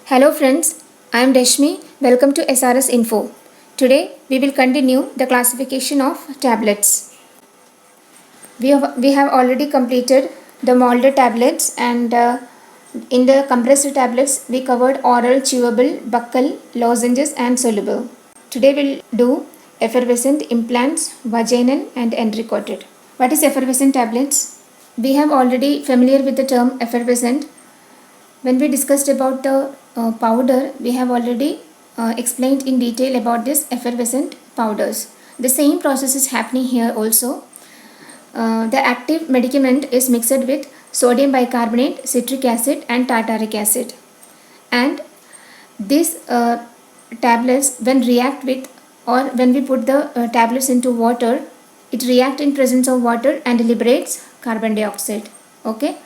Hello friends, I am Rashmi. Welcome to SRS Info. Today we will continue the classification of tablets. We have already completed the molded tablets and in the compressed tablets we covered oral, chewable, buccal, lozenges and soluble. Today we'll do effervescent implants, vaginal and enteric-coated. What is effervescent tablets? We have already familiar with the term effervescent. When we discussed about the powder, we have already explained in detail about this effervescent powders. The same process is happening here also. The active medicament is mixed with sodium bicarbonate, citric acid and tartaric acid. And these tablets when react with or when we put the tablets into water, it reacts in presence of water and liberates carbon dioxide. Okay,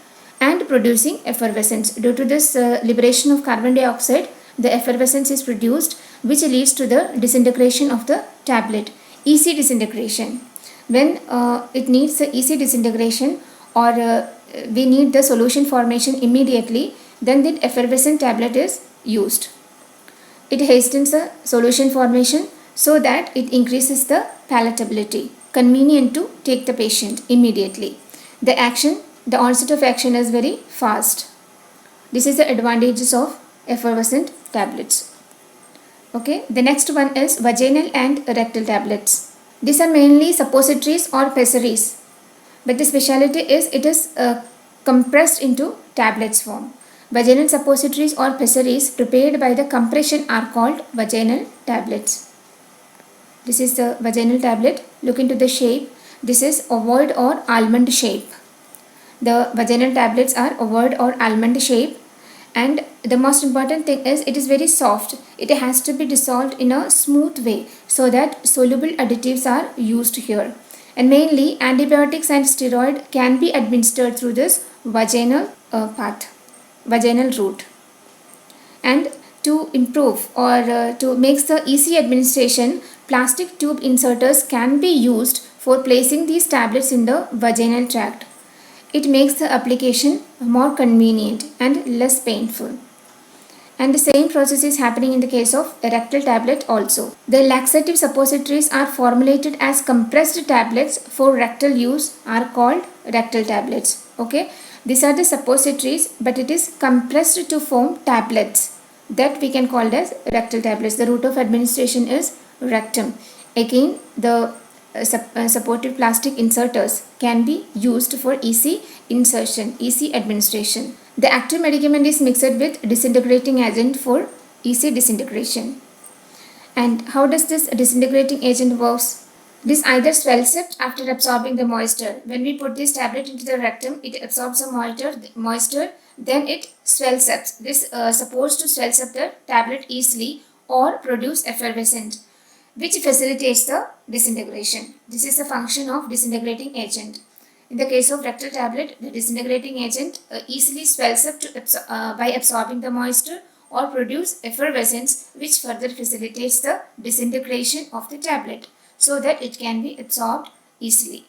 and producing effervescence. Due to this liberation of carbon dioxide, the effervescence is produced, which leads to the disintegration of the tablet. EC disintegration. When it needs the EC disintegration or we need the solution formation immediately, then the effervescent tablet is used. It hastens the solution formation so that it increases the palatability, convenient to take the patient immediately. The onset of action is very fast. This is the advantages of effervescent tablets. Okay, the next one is vaginal and rectal tablets. These are mainly suppositories or pessaries, but the specialty is it is compressed into tablets form. Vaginal suppositories or pessaries prepared by the compression are called vaginal tablets. This is the vaginal tablet. Look into the shape. This is ovoid or almond shape. The vaginal tablets are ovoid or almond shape, and the most important thing is it is very soft. It has to be dissolved in a smooth way so that soluble additives are used here. And mainly antibiotics and steroid can be administered through this vaginal path, vaginal route. And to improve or to make the easy administration, plastic tube inserters can be used for placing these tablets in the vaginal tract. It makes the application more convenient and less painful. And the same process is happening in the case of a rectal tablet also. The laxative suppositories are formulated as compressed tablets for rectal use are called rectal tablets. Okay, these are the suppositories, but it is compressed to form tablets that we can call as rectal tablets. The route of administration is rectum. Again, the supportive plastic inserters can be used for EC insertion, EC administration. The active medicament is mixed with disintegrating agent for EC disintegration. And how does this disintegrating agent works? This either swells up after absorbing the moisture. When we put this tablet into the rectum, it absorbs the moisture, then it swells up. This supposed to swells up the tablet easily or produce effervescent, which facilitates the disintegration. This is the function of disintegrating agent. In the case of rectal tablet, the disintegrating agent easily swells up by absorbing the moisture or produce effervescence, which further facilitates the disintegration of the tablet so that it can be absorbed easily.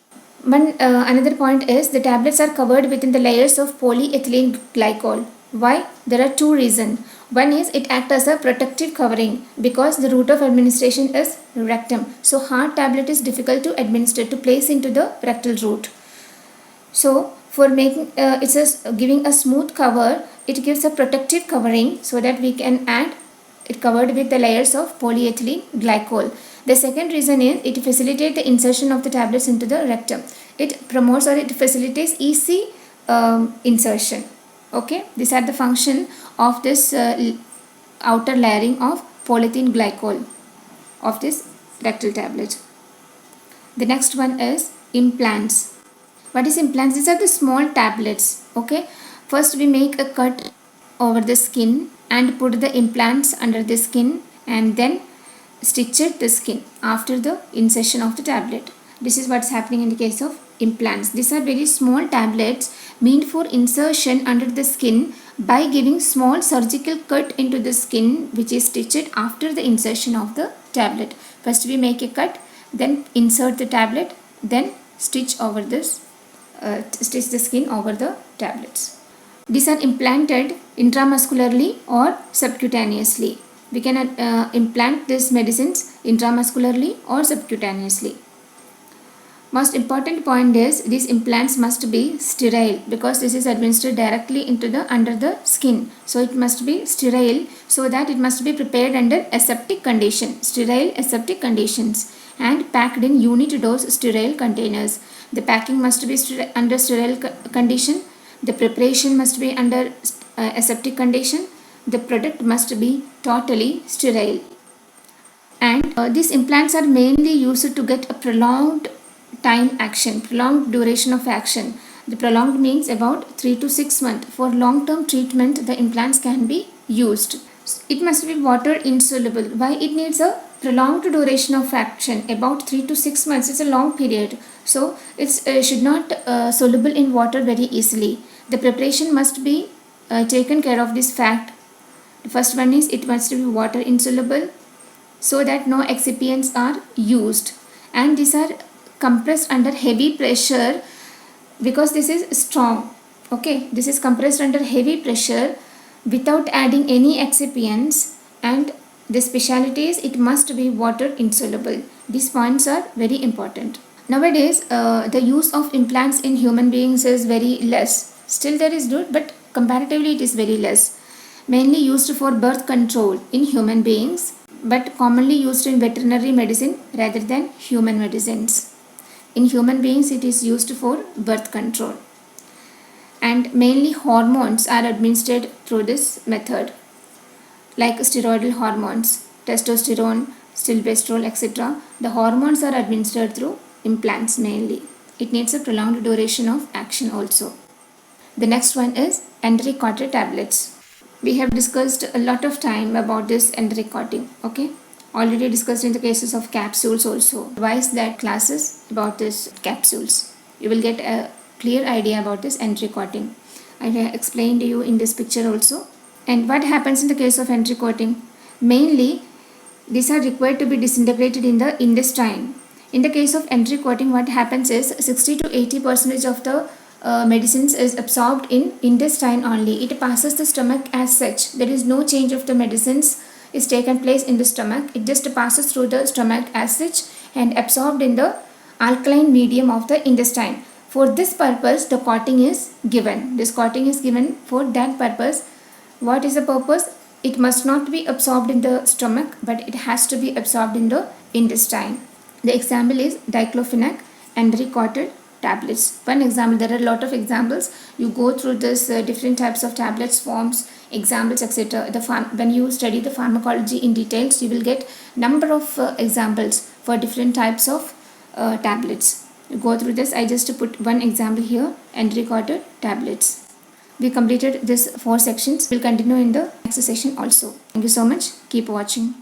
Another point is the tablets are covered within the layers of polyethylene glycol. Why? There are two reasons. One is it acts as a protective covering because the route of administration is rectum. So hard tablet is difficult to administer, to place into the rectal route. So for making giving a smooth cover, it gives a protective covering so that we can add it covered with the layers of polyethylene glycol. The second reason is it facilitates the insertion of the tablets into the rectum. It promotes or it facilitates easy insertion. Okay, these are the function of this outer layering of polyethylene glycol of this rectal tablet. The next one is implants. What is implants? These are the small tablets. Okay, first we make a cut over the skin and put the implants under the skin and then stitch it the skin after the insertion of the tablet. This is what's happening in the case of implants. These are very small tablets meant for insertion under the skin by giving small surgical cut into the skin, which is stitched after the insertion of the tablet. First we make a cut, then insert the tablet, then stitch the skin over the tablets. These are implanted intramuscularly or subcutaneously. We can implant these medicines intramuscularly or subcutaneously. Most important point is these implants must be sterile because this is administered directly into the under the skin. So it must be sterile, so that it must be prepared under aseptic condition, sterile aseptic conditions, and packed in unit dose sterile containers. The packing must be under sterile condition. The preparation must be under aseptic condition. The product must be totally sterile. And these implants are mainly used to get a prolonged time action, prolonged duration of action. The prolonged means about 3 to 6 months. For long term treatment, the implants can be used. It must be water insoluble. Why it needs a prolonged duration of action? About 3 to 6 months. It's a long period. So it should not soluble in water very easily. The preparation must be taken care of this fact. The first one is it must be water insoluble, so that no excipients are used, and these are compressed under heavy pressure because this is strong. Okay, this is compressed under heavy pressure without adding any excipients, and the specialty is it must be water insoluble. These points are very important. Nowadays the use of implants in human beings is very less. Still there is good, but comparatively it is very less. Mainly used for birth control in human beings, but commonly used in veterinary medicine rather than human medicines. In human beings it is used for birth control, and mainly hormones are administered through this method, like steroidal hormones, testosterone, stilbestrol, etc. The hormones are administered through implants mainly. It needs a prolonged duration of action also. The next one is Endricotted tablets. We have discussed a lot of time about this Endricotting. Okay, already discussed in the cases of capsules also. Revise that classes about this capsules. You will get a clear idea about this Endricotting. I have explained to you in this picture also. And what happens in the case of Endricotting? Mainly, these are required to be disintegrated in the intestine. In the case of Endricotting, what happens is 60 to 80% of the medicines is absorbed in intestine only. It passes the stomach as such. There is no change of the medicines is taken place in the stomach. It just passes through the stomach as such and absorbed in the alkaline medium of the intestine. For this purpose, the coating is given. This coating is given for that purpose. What is the purpose? It must not be absorbed in the stomach, but it has to be absorbed in the intestine. The example is diclofenac Endricotted tablets. One example, there are a lot of examples. You go through this different types of tablets, forms, examples, etc. When you study the pharmacology in details, you will get number of examples for different types of tablets. You go through this. I just put one example here, Endricotted tablets. We completed this 4 sections. We'll continue in the next session also. Thank you so much. Keep watching.